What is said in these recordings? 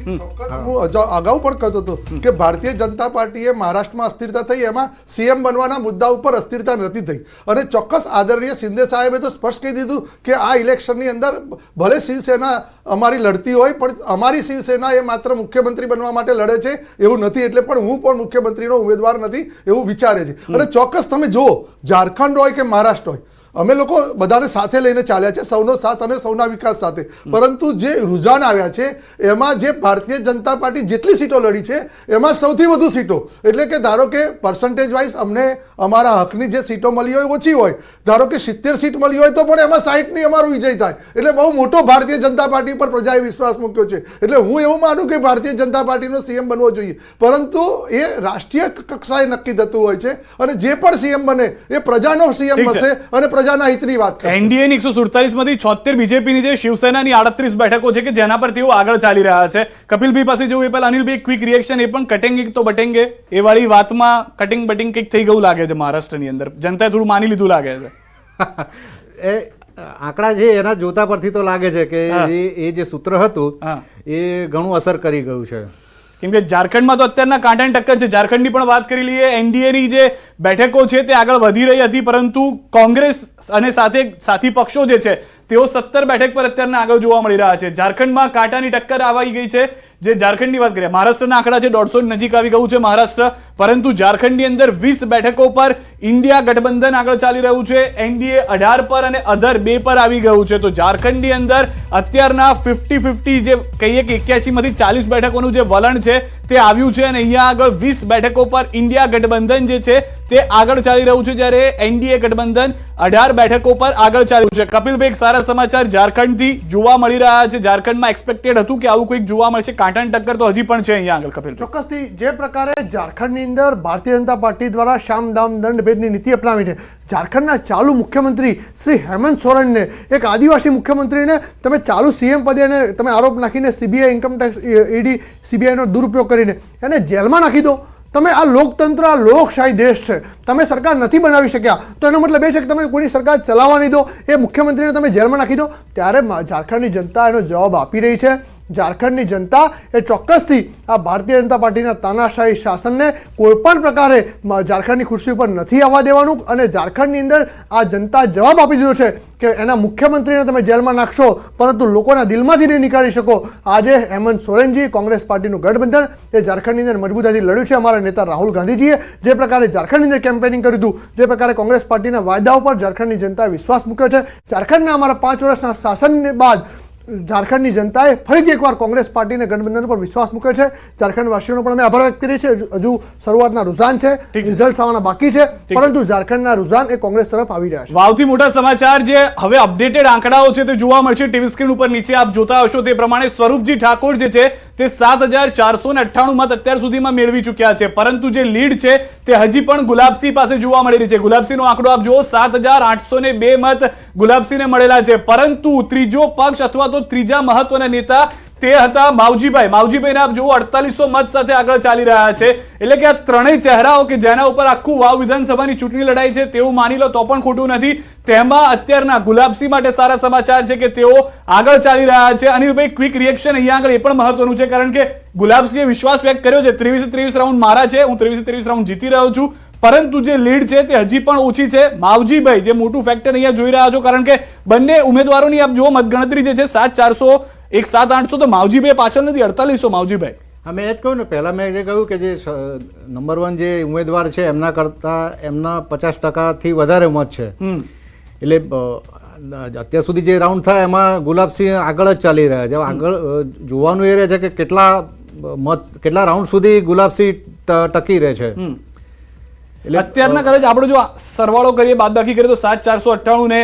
હું અગાઉ પણ કહેતો હતો કે ભારતીય જનતા પાર્ટીએ મહારાષ્ટ્રમાં અસ્થિરતા થઈ, એમાં સીએમ બનવાના મુદ્દા ઉપર અસ્થિરતા નથી થઈ. અને ચોક્કસ આદરણીય શિંદે સાહેબે તો સ્પષ્ટ કહી દીધું કે આ ઇલેક્શનની અંદર ભલે શિવસેના અમારી લડતી હોય પણ અમારી શિવસેના એ માત્ર મુખ્યમંત્રી બનવા માટે લડે છે એવું નથી, એટલે પણ હું પણ મુખ્યમંત્રીનો ઉમેદવાર નથી એવું વિચારે છે. અને ચોક્કસ તમે જુઓ, ઝારખંડ હોય કે મહારાષ્ટ્ર હોય, અમે લોકો બધાને સાથે લઈને ચાલ્યા છે, સૌનો સાથ અને સૌના વિકાસ સાથે. પરંતુ જે રૂઝાન આવ્યા છે એમાં જે ભારતીય જનતા પાર્ટી જેટલી સીટો લડી છે એમાં સૌથી વધુ સીટો, એટલે કે ધારો કે પર્સન્ટેજ વાઇઝ અમને અમારા હકની જે સીટો મળી હોય ઓછી હોય, ધારો કે 70 સીટ મળી હોય તો પણ એમાં 60ની અમારો વિજય થાય, એટલે બહુ મોટો ભારતીય જનતા પાર્ટી પર પ્રજાએ વિશ્વાસ મૂક્યો છે. એટલે હું એવું માનું કે ભારતીય જનતા પાર્ટીનો સીએમ બનવો જોઈએ, પરંતુ એ રાષ્ટ્રીય કક્ષાએ નક્કી થતું હોય છે અને જે પણ સીએમ બને એ પ્રજાનો સીએમ બનશે અને પ્રજાના હિતની વાત કરશે. એનડીએની 147 માંથી 76 બીજેપીની જે શિવસેનાની 38 બેઠકો છે કે જેના પર તેઓ આગળ ચાલી રહ્યા છે. કપિલભાઈ પાસે જવું એ પહેલા અનિલભાઈ ક્વિક રિએક્શન, એ પણ કટેંગે તો બટેંગે એ વાળી વાતમાં કટિંગ બટિંગ કંઈક થઈ ગયું લાગે છે મહારાષ્ટ્રની અંદર, જનતાએ થોડું માની લીધું લાગે છે. એ આંકડા છે એના જોતા પરથી તો લાગે છે કે એ જે સૂત્ર હતું એ ઘણું અસર કરી ગયું છે. કેમ કે ઝારખંડમાં તો અત્યારના કાંટાની ટક્કર છે. ઝારખંડની પણ વાત કરી લઈએ. એનડીએની જે બેઠકો છે તે આગળ વધી રહી હતી, પરંતુ કોંગ્રેસ અને સાથી પક્ષો જે છે તેઓ 17 બેઠક પર અત્યારના આગળ જોવા મળી રહ્યા છે. ઝારખંડમાં કાંટાની ટક્કર આવી ગઈ છે. જે ઝારખંડની વાત કરીએ, મહારાષ્ટ્રના આંકડા છે 150 નજીક આવી ગયું છે મહારાષ્ટ્ર, પરંતુ ઝારખંડની અંદર 20 બેઠકો પર ઇન્ડિયા ગઠબંધન આગળ ચાલી રહ્યું છે. એનડીએ 18 પર અને અધર 2 પર આવી ગયું છે. તો ઝારખંડની અંદર અત્યારના 50-50 જે કહીએ કે 81 માંથી 40 બેઠકોનું જે વલણ છે તે આવ્યું છે અને અહીંયા આગળ 20 બેઠકો પર ઇન્ડિયા ગઠબંધન જે છે તે આગળ ચાલી રહ્યું છે, જ્યારે એનડીએ ગઠબંધન 18 બેઠકો પર આગળ ચાલી રહ્યું છે. કપિલભાઈ, એક સારા સમાચાર ઝારખંડથી જોવા મળી રહ્યા છે. ઝારખંડમાં એક્સપેક્ટેડ હતું કે આવું કંઈક જોવા મળશે, કાંટાની ટક્કર તો હજી પણ છે અહીંયા આગળ. કપિલ, ચોક્કસથી જે પ્રકારે ઝારખંડની અંદર ભારતીય જનતા પાર્ટી દ્વારા શામ દામ દંડ ભેદની નીતિ અપનાવીને ઝારખંડના ચાલુ મુખ્યમંત્રી શ્રી હેમંત સોરેનને, એક આદિવાસી મુખ્યમંત્રીને તમે ચાલુ સીએમ પદે તમે આરોપ નાખીને સીબીઆઈ, ઇન્કમટેક્સ, ઈડી, સીબીઆઈનો દુરુપયોગ કરીને એને જેલમાં નાખી દો. તમે આ લોકતંત્ર, આ લોકશાહી દેશ છે, તમે સરકાર નથી બનાવી શક્યા તો એનો મતલબ એ છે કે તમે કોઈની સરકાર ચલાવવા નહીં દો, એ મુખ્યમંત્રીને તમે જેલમાં નાખી દો. ત્યારે ઝારખંડની જનતા એનો જવાબ આપી રહી છે. ઝારખંડની જનતા એ ચોક્કસથી આ ભારતીય જનતા પાર્ટીના તાનાશાહી શાસનને કોઈ પણ પ્રકારે ઝારખંડની ખુરશી ઉપર નથી આવવા દેવાનું, અને ઝારખંડની અંદર આ જનતા જવાબ આપી દીધો છે કે એના મુખ્યમંત્રીને તમે જેલમાં નાખશો પરંતુ લોકોના દિલમાંથી નહીં નીકાળી શકો. આજે હેમંત સોરેનજી, કોંગ્રેસ પાર્ટીનું ગઠબંધન એ ઝારખંડની અંદર મજબૂતાઈથી લડ્યું છે. અમારા નેતા રાહુલ ગાંધીજીએ જે પ્રકારે ઝારખંડની અંદર કેમ્પેનિંગ કર્યું હતું, જે પ્રકારે કોંગ્રેસ પાર્ટીના વાયદાઓ પર ઝારખંડની જનતાએ વિશ્વાસ મૂક્યો છે, ઝારખંડના અમારા 5 વર્ષના શાસન બાદ ઝારખંડની જનતાએ ફરીથી એકવાર કોંગ્રેસ પાર્ટીને ગઠબંધન પર વિશ્વાસ મૂક્યો છે. ઝારખંડવાસીઓનો પણ અમે આભાર વ્યક્ત કરીએ છીએ. હજુ શરૂઆતના રૂઝાન છે, રિઝલ્ટ આવવાના બાકી છે, પરંતુ ઝારખંડના રૂઝાન એ કોંગ્રેસ તરફ આવી રહ્યા છે. વાવથી મોટા સમાચાર જે હવે અપડેટેડ આંકડાઓ છે તે જોવા મળશે ટીવી સ્ક્રીન ઉપર નીચે આપ જોતા હશો તે પ્રમાણે. સ્વરૂપજી ઠાકોર જે છે તે 7498 મત અત્યાર સુધીમાં મેળવી ચૂક્યા છે, પરંતુ જે લીડ છે તે હજી પણ ગુલાબસિંહ પાસે જોવા મળી રહી છે. ગુલાબસિંહનો આંકડો આપ જુઓ, 7802 મત ગુલાબસિંહને મળેલા છે, પરંતુ ત્રીજો પક્ષ અથવા તો ત્રીજા મહત્વના નેતા તે હતા માવજીભાઈ. માવજીભાઈને આપ જુઓ 4800 મત સાથે આગળ ચાલી રહ્યા છે. એટલે કે આ ત્રણેય ચહેરાઓ કે જેના ઉપર આખું વાવ વિધાનસભાની ચૂંટણી લડાઈ છે તેવું માની લો તો પણ ખોટું નથી. તેમાં અત્યારના ગુલાબસિંહ માટે સારા સમાચાર છે કે તેઓ આગળ ચાલી રહ્યા છે. અનિલભાઈ, ક્વિક રિએક્શન અહીંયા આગળ એ પણ મહત્વનું છે, કારણ કે ગુલાબસિંહે વિશ્વાસ વ્યક્ત કર્યો છે 23 રાઉન્ડ મારા છે, હું 23 રાઉન્ડ જીતી રહ્યો છું, પરંતુ જે લીડ છે તે હજી પણ ઓછી છે. માવજીભાઈ જે મોટું ફેક્ટર અહીંયા જોઈ રહ્યા છો, કારણ કે બંને ઉમેદવારોની આપ જુઓ મતગણતરી જે છે 7400 એક 7800, તો માવજીભાઈ પાછળ નથી, 4800 માવજીભાઈ. હા, મેં એ જ કહ્યું ને, પહેલાં મેં જે કહ્યું કે જે નંબર 1 જે ઉમેદવાર છે એમના કરતાં એમના 50%થી વધારે મત છે. એટલે અત્યાર સુધી જે રાઉન્ડ થાય એમાં ગુલાબસિંહ આગળ જ ચાલી રહ્યા છે. આગળ જોવાનું એ રહે છે કે કેટલા રાઉન્ડ સુધી ગુલાબસિંહ ટકી રહે છે. એટલે અત્યારના કદાચ આપણે જો સરવાળો કરીએ, બાદબાકી કરીએ તો 7498 ને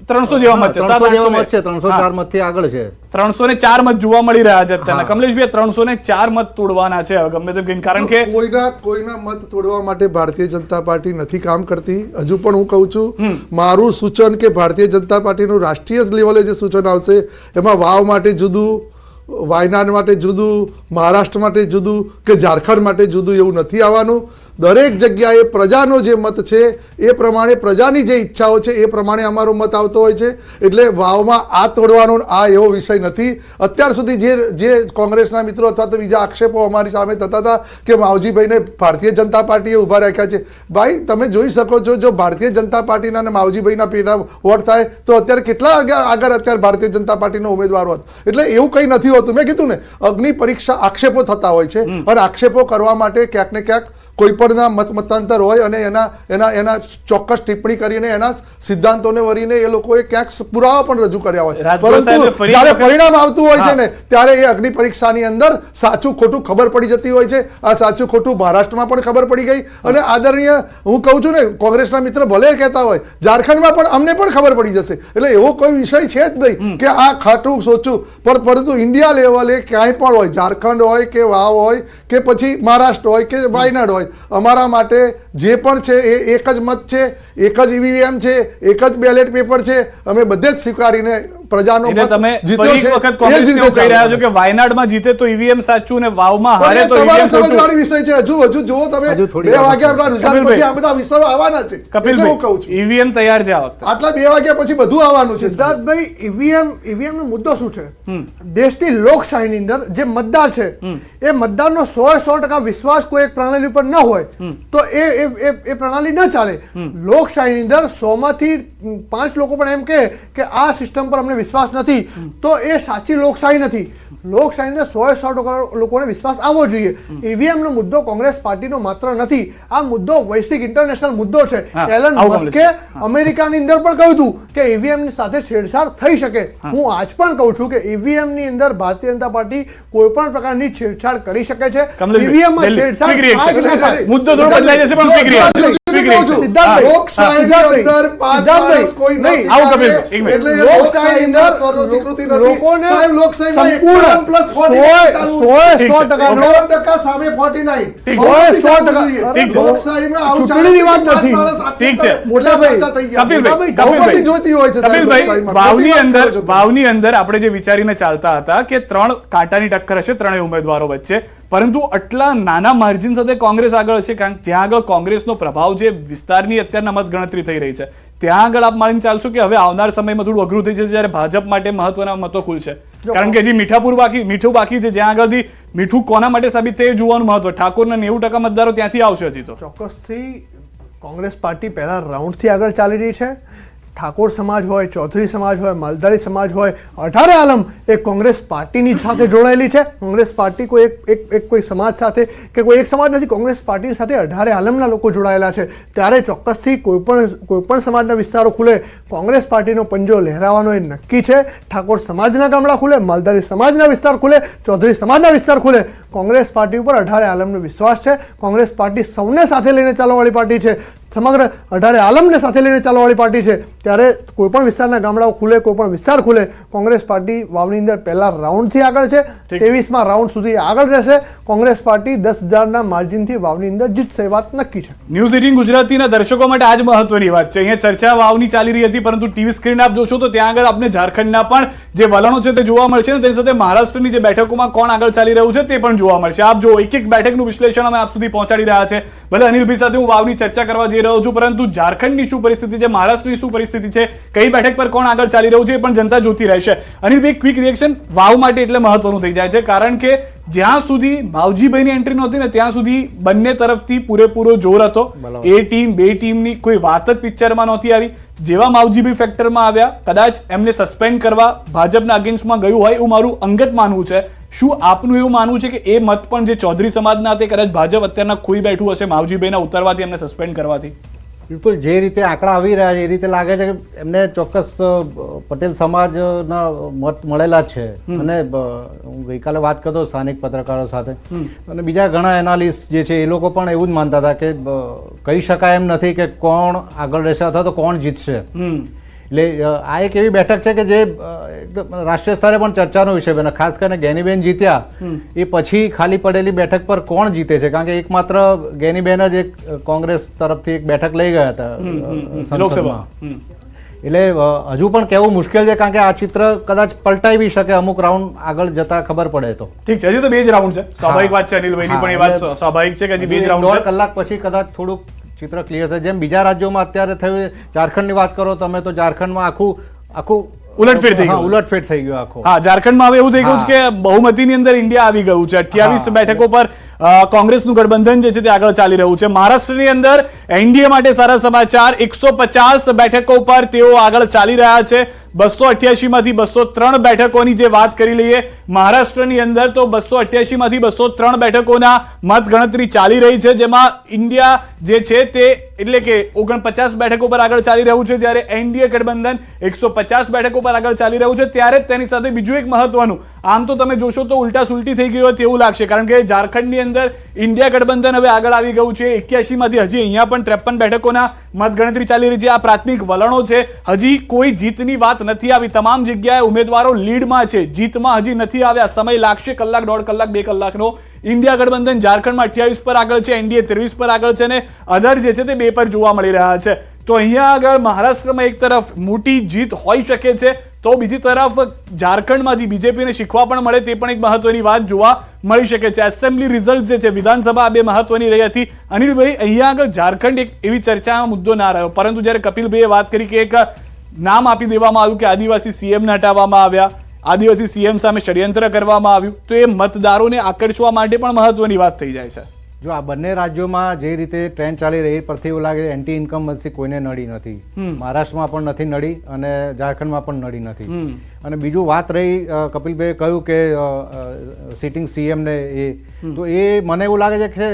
300 જેવા મત છે. 304 મતથી આગળ છે. 304 મત જોવા મળી રહ્યા છે અત્યારે. કમલેશભાઈ, 304 મત તોડવાના છે ગમે તેમ કહીને, કારણ કે કોઈના મત તોડવા માટે ભારતીય જનતા પાર્ટી નથી કામ કરતી. હજુ પણ હું કહું છું, મારું સૂચન કે ભારતીય જનતા પાર્ટીનું રાષ્ટ્રીય લેવલે જે સૂચન આવશે એમાં વાવ માટે જુદું, વાયનાડ માટે જુદું, મહારાષ્ટ્ર માટે જુદું કે ઝારખંડ માટે જુદું એવું નથી આવવાનું. દરેક જગ્યાએ પ્રજાનો જે મત છે એ પ્રમાણે પ્રજાની જે ઈચ્છાઓ છે એ પ્રમાણે અમારો મત આવતો હોય છે. એટલે વાવમાં આ તોડવાનો આ એવો વિષય નથી. અત્યાર સુધી જે કોંગ્રેસના મિત્રો અથવા તો બીજા આક્ષેપો અમારી સામે થતા હતા કે માવજીભાઈને ભારતીય જનતા પાર્ટીએ ઊભા રાખ્યા છે, ભાઈ તમે જોઈ શકો છો જો ભારતીય જનતા પાર્ટીના અને માવજીભાઈના પેટા વોટ થાય તો અત્યારે કેટલા આગળ અત્યારે ભારતીય જનતા પાર્ટીનો ઉમેદવાર હોત. એટલે એવું કંઈ નથી હોતું. મેં કીધું ને, અગ્નિ પરીક્ષા આક્ષેપો થતા હોય છે અને આક્ષેપો કરવા માટે ક્યાંક ને ક્યાંક કોઈ પણના મતાંતર હોય અને એના ચોક્કસ ટિપ્પણી કરીને એના સિદ્ધાંતોને વરીને એ લોકોએ ક્યાંક પુરાવા પણ રજૂ કર્યા હોય, પરંતુ જ્યારે પરિણામ આવતું હોય છે ને ત્યારે એ અગ્નિ પરીક્ષાની અંદર સાચું ખોટું ખબર પડી જતી હોય છે. આ સાચું ખોટું મહારાષ્ટ્રમાં પણ ખબર પડી ગઈ અને આદરણીય હું કહું છું ને, કોંગ્રેસના મિત્ર ભલે કહેતા હોય ઝારખંડમાં પણ અમને પણ ખબર પડી જશે. એટલે એવો કોઈ વિષય છે જ નહીં કે આ ખાટું સોચું, પરંતુ ઇન્ડિયા લેવલે ક્યાંય પણ હોય, ઝારખંડ હોય કે વાવ હોય કે પછી મહારાષ્ટ્ર હોય કે વાયનાડ હોય, અમારા માટે જે પણ છે એ એક જ મત છે, એક જ ઈવીએમ છે, એક જ બેલેટ પેપર છે. અમે બધે જ સ્વીકારીને પ્રજાનો મત જીત્યો છે. વખત કોંગ્રેસ એવું કહી રહ્યા છો કે વાયનાડમાં જીતે તો ઈવીએમ સાચું ને વાવમાં હારે તો તમારે ઈવીએમ ખોટું. સમજવાનો વિષય છે. હજુ જુઓ તમે 2 વાગ્યા આપણા રિઝલ્ટ પછી આ બધા વિષયો આવવાના છે. એટલે હું કહું છું ઈવીએમ તૈયાર છે આ વખતે. આટલા 2 વાગ્યા પછી બધું આવવાનું છે. સિદ્ધાર્થભાઈ, ઈવીએમ નો મુદ્દો શું છે? દેશની લોકશાહીની અંદર જે મતદાર છે એ મતદારનો 100% વિશ્વાસ કોઈ એક પ્રણાલી ઉપર ન હોય તો એ પ્રણાલી ન ચાલે. લોકશાહીની અંદર 100માંથી 5 લોકો પણ એમ કે આ સિસ્ટમ પર અમને વિશ્વાસ નથી તો એ સાચી લોકશાહી નથી. લોકશાહીની અંદર 100% લોકોને વિશ્વાસ આવવો જોઈએ. ઈવીએમ નો મુદ્દો કોંગ્રેસ પાર્ટીનો માત્ર નથી, આ મુદ્દો વૈશ્વિક ઇન્ટરનેશનલ મુદ્દો છે. એલન મસ્કે અમેરિકાની અંદર પણ કહ્યું હતું કે ઈવીએમ ની સાથે છેડછાડ થઈ શકે. હું આજ પણ કહું છું કે ઈવીએમ ની અંદર ભારતીય જનતા પાર્ટી કોઈ પણ પ્રકારની છેડછાડ કરી શકે છે. ઈવીએમ માં છેડછાડ મુદ્દો થોડો બદલાઈ જશે પણ ક્વિક રિએક્શન. વાવની અંદર આપણે જે વિચારીને ચાલતા હતા કે 3 કાંટાની ટક્કર હશે ત્રણેય ઉમેદવારો વચ્ચે, પરંતુ આટલા નાના માર્જિન સાથે કોંગ્રેસ આગળ છે, કારણ કે જ્યાં આગળ કોંગ્રેસનો પ્રભાવ જે વિસ્તારની અત્યારના મત ગણતરી થઈ રહી છે ત્યાં આગળ આપ માનીને ચાલશો કે હવે આવનાર સમયમાં થોડું અઘરું થઈ જશે જ્યારે ભાજપ માટે મહત્વના મતો ખુલશે? કારણ કે જે મીઠું બાકી છે, જ્યાં આગળથી મીઠું કોના માટે સાબિત થાય જોવાનું મહત્વ. ઠાકોરના 90% મતદારો ત્યાંથી આવશે. હજી તો ચોક્કસથી કોંગ્રેસ પાર્ટી પહેલા રાઉન્ડથી આગળ ચાલી રહી છે. ઠાકોર સમાજ હોય, ચૌધરી સમાજ હોય, માલધારી સમાજ હોય, 18 આલમ એ કોંગ્રેસ પાર્ટીની સાથે જોડાયેલી છે. કોંગ્રેસ પાર્ટી કોઈ સમાજ સાથે કે કોઈ એક સમાજ નથી, કોંગ્રેસ પાર્ટી સાથે 18 આલમના લોકો જોડાયેલા છે. ત્યારે ચોક્કસથી કોઈ પણ સમાજના વિસ્તારો ખુલે કોંગ્રેસ પાર્ટીનો પંજો લહેરાવાનો એ નક્કી છે. ઠાકોર સમાજના ગામડા ખુલે, માલધારી સમાજના વિસ્તાર ખુલે, ચૌધરી સમાજના વિસ્તાર ખુલે, કોંગ્રેસ પાર્ટી ઉપર 18 આલમનો વિશ્વાસ છે. કોંગ્રેસ પાર્ટી સૌને સાથે લઈને ચાલવાવાળી પાર્ટી છે, સમગ્ર 18 આલમને સાથે લઈને ચાલવાવાળી પાર્ટી છે. ત્યારે કોઈપણ વિસ્તારના ગામડાઓ ખુલે, કોઈપણ વિસ્તાર ખુલે, કોંગ્રેસ પાર્ટી વાવની અંદર પહેલા રાઉન્ડથી આગળ છે. 23મા રાઉન્ડ સુધી આગળ રહેશે. કોંગ્રેસ પાર્ટી 10,000ના માર્જિનથી વાવની અંદર જીતશે, વાત નક્કી છે. ન્યૂઝ 18 ગુજરાતીના દર્શકો માટે આજ મહત્વની વાત છે. અહીંયા ચર્ચા વાવની ચાલી રહી હતી, પરંતુ ટીવી સ્ક્રીન આપ જોશો તો ત્યાં આગળ આપને ઝારખંડના પણ જે વલણો છે તે જોવા મળશે અને તેની સાથે મહારાષ્ટ્રની જે બેઠકોમાં કોણ આગળ ચાલી રહ્યું છે તે પણ જોવા મળશે. આપ જો એક બેઠકનું વિશ્લેષણ અમે આપ સુધી પહોંચાડી રહ્યા છે. ભલે અનિલભાઈ સાથે હું વાવની ચર્ચા કરવા જઈ રહ્યો છું, પરંતુ ઝારખંડની શું પરિસ્થિતિ છે, મહારાષ્ટ્રની શું પરિસ્થિતિ છે, કઈ બેઠક પર કોણ આગળ ચાલી રહ્યું છે એ પણ જનતા જોતી રહેશે. અનિલભાઈ, ક્વિક રિએક્શન વાવ માટે એટલે મહત્વનું થઈ જાય છે, કારણ કે જ્યાં સુધી માવજીભાઈની એન્ટ્રી નહોતી ને ત્યાં સુધી બંને તરફથી પૂરેપૂરો જોર હતો. એ ટીમ બે ટીમની કોઈ વાત જ પિક્ચરમાં નહોતી આવી. જેવા માવજીભાઈ ફેક્ટરમાં આવ્યા, કદાચ એમને સસ્પેન્ડ કરવા ભાજપના અગેન્સ્ટમાં ગયું હોય એવું મારું અંગત માનવું છે. શું આપનું એવું માનવું છે કે એ મત પણ જે ચૌધરી સમાજના હતા કદાચ ભાજપ અત્યારના ખોઈ બેઠું હશે માવજીભાઈના ઉતરવાથી, એમને સસ્પેન્ડ કરવાથી? બિલકુલ, જે રીતે આંકડા આવી રહ્યા છે એ રીતે લાગે છે કે એમને ચોક્કસ પટેલ સમાજના મત મળેલા જ છે. અને હું ગઈકાલે વાત કરતો સ્થાનિક પત્રકારો સાથે અને બીજા ઘણા એનાલિસ્ટ જે છે એ લોકો પણ એવું જ માનતા હતા કે કહી શકાય એમ નથી કે કોણ આગળ રહેશે અથવા તો કોણ જીતશે. એટલે આ એક એવી બેઠક છે કે જે રાષ્ટ્રીય સ્તરે પણ ચર્ચાનો વિષય બને. ખાસ કરીને ગેનીબેન જીત્યા એ પછી ખાલી પડેલી બેઠક પર કોણ જીતે છે, કારણ કે એકમાત્ર ગેનીબેન જ એક કોંગ્રેસ તરફથી એક બેઠક લઈ ગયા હતા સંસદમાં. એટલે હજુ પણ કહેવું મુશ્કેલ છે કારણ કે આ ચિત્ર કદાચ પલટાઈ બી શકે અમુક રાઉન્ડ આગળ જતા ખબર પડે તો. ઠીક છે, હજી તો 2 જ રાઉન્ડ છે. સ્વાભાવિક વાત છે અનિલભાઈની, પણ એ વાત સ્વાભાવિક છે કે હજી 2 જ રાઉન્ડ છે. 1.5 કલાક પછી કદાચ થોડુંક ચિત્ર ક્લિયર થાય. જેમ બીજા રાજ્યોમાં અત્યારે થયું, ઝારખંડની વાત કરો તમે તો ઝારખંડમાં આખું ઉલટફેર થઈ ગયું. ઉલટફેર થઈ ગયું આખો. હા, ઝારખંડમાં હવે એવું થઈ ગયું છે કે બહુમતીની અંદર ઇન્ડિયા આવી ગયું છે. 28 બેઠકો પર કોંગ્રેસનું ગઠબંધન જે છે તે આગળ ચાલી રહ્યું છે. મહારાષ્ટ્રની અંદર એનડીએ માટે સારા સમાચાર, 150 બેઠકો પર તેઓ આગળ ચાલી રહ્યા છે. 288 માંથી 203 બેઠકોની જે વાત કરી લઈએ મહારાષ્ટ્રની અંદર, તો 288 માંથી 203 બેઠકોના મત ગણતરી ચાલી રહી છે, જેમાં ઇન્ડિયા જે છે તે એટલે કે 49 બેઠકો પર આગળ ચાલી રહ્યું છે, જ્યારે એનડીએ ગઠબંધન 150 બેઠકો પર આગળ ચાલી રહ્યું છે. ત્યારે જ તેની સાથે બીજું એક મહત્વનું, આમ તો તમે જોશો તો ઉલટા સુલટી થઈ ગઈ હોય તેવું લાગશે, કારણ કે ઝારખંડની અંદર ઇન્ડિયા ગઠબંધન હવે આગળ આવી ગયું છે. 81 માંથી હજી અહીંયા પણ 53 બેઠકોના મત ગણતરી ચાલી રહી છે. આ પ્રાથમિક વલણો છે, હજી કોઈ જીતની વાત નથી આવી. તમામ જગ્યાએ ઉમેદવારો લીડમાં છે, જીતમાં હજી નથી આવ્યા. સમય લાગશે, કલાક, 1.5 કલાક, 2 કલાકનો. ઇન્ડિયા ગઠબંધન ઝારખંડમાં 28 પર આગળ છે, એનડીએ 23 પર આગળ છે, અને અધર જે છે તે 2 પર જોવા મળી રહ્યા છે. તો અહીંયા આગળ મહારાષ્ટ્રમાં એક તરફ મોટી જીત હોઈ શકે છે, તો બીજી તરફ ઝારખંડમાંથી બીજેપીને શીખવા પણ મળે તે પણ એક મહત્વની વાત જોવા મળી શકે છે. એસેમ્બલી રિઝલ્ટ જે છે, વિધાનસભા, આ 2 મહત્વની રહી હતી. અનિલભાઈ, અહીંયા આગળ ઝારખંડ એક એવી ચર્ચામાં મુદ્દો ના રહ્યો, પરંતુ જ્યારે કપિલભાઈએ વાત કરી કે એક નામ આપી દેવામાં આવ્યું કે આદિવાસી સીએમને હટાવવામાં આવ્યા, આદિવાસી સીએમ સામે ષડયંત્ર કરવામાં આવ્યું, તો એ મતદારોને આકર્ષવા માટે પણ મહત્વની વાત થઈ જાય છે. જો આ બંને રાજ્યોમાં જે રીતે ટ્રેન્ડ ચાલી રહી પરથી એવું લાગે એન્ટી ઇન્કમબન્સી કોઈને નડી નથી. મહારાષ્ટ્રમાં પણ નથી નડી અને ઝારખંડમાં પણ નડી નથી. અને બીજું વાત રહી, કપિલભાઈએ કહ્યું કે સિટિંગ સીએમને તો એ મને એવું લાગે છે કે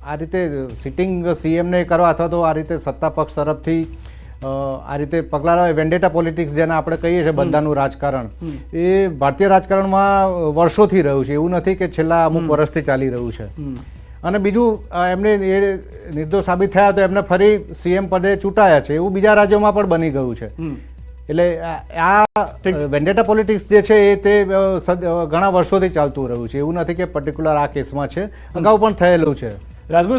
આ રીતે સિટિંગ સીએમને કરવા અથવા તો આ રીતે સત્તા પક્ષ તરફથી આ રીતે પગલાં લેવાય, વેન્ડેટા પોલિટિક્સ જેને આપણે કહીએ છીએ, બધાનું રાજકારણ, એ ભારતીય રાજકારણમાં વર્ષોથી રહ્યું છે. એવું નથી કે છેલ્લા અમુક વર્ષથી ચાલી રહ્યું છે. અને બીજું, એમને એ નિર્દોષ સાબિત થયા તો એમને ફરી સીએમ પદે ચૂંટાયા છે. એવું બીજા રાજ્યોમાં પણ બની ગયું છે. એટલે આ વેન્ડેટા પોલિટિક્સ જે છે એ તે ઘણા વર્ષોથી ચાલતું રહ્યું છે. એવું નથી કે પર્ટિક્યુલર આ કેસમાં છે, અગાઉ પણ થયેલું છે. રાજગુરુ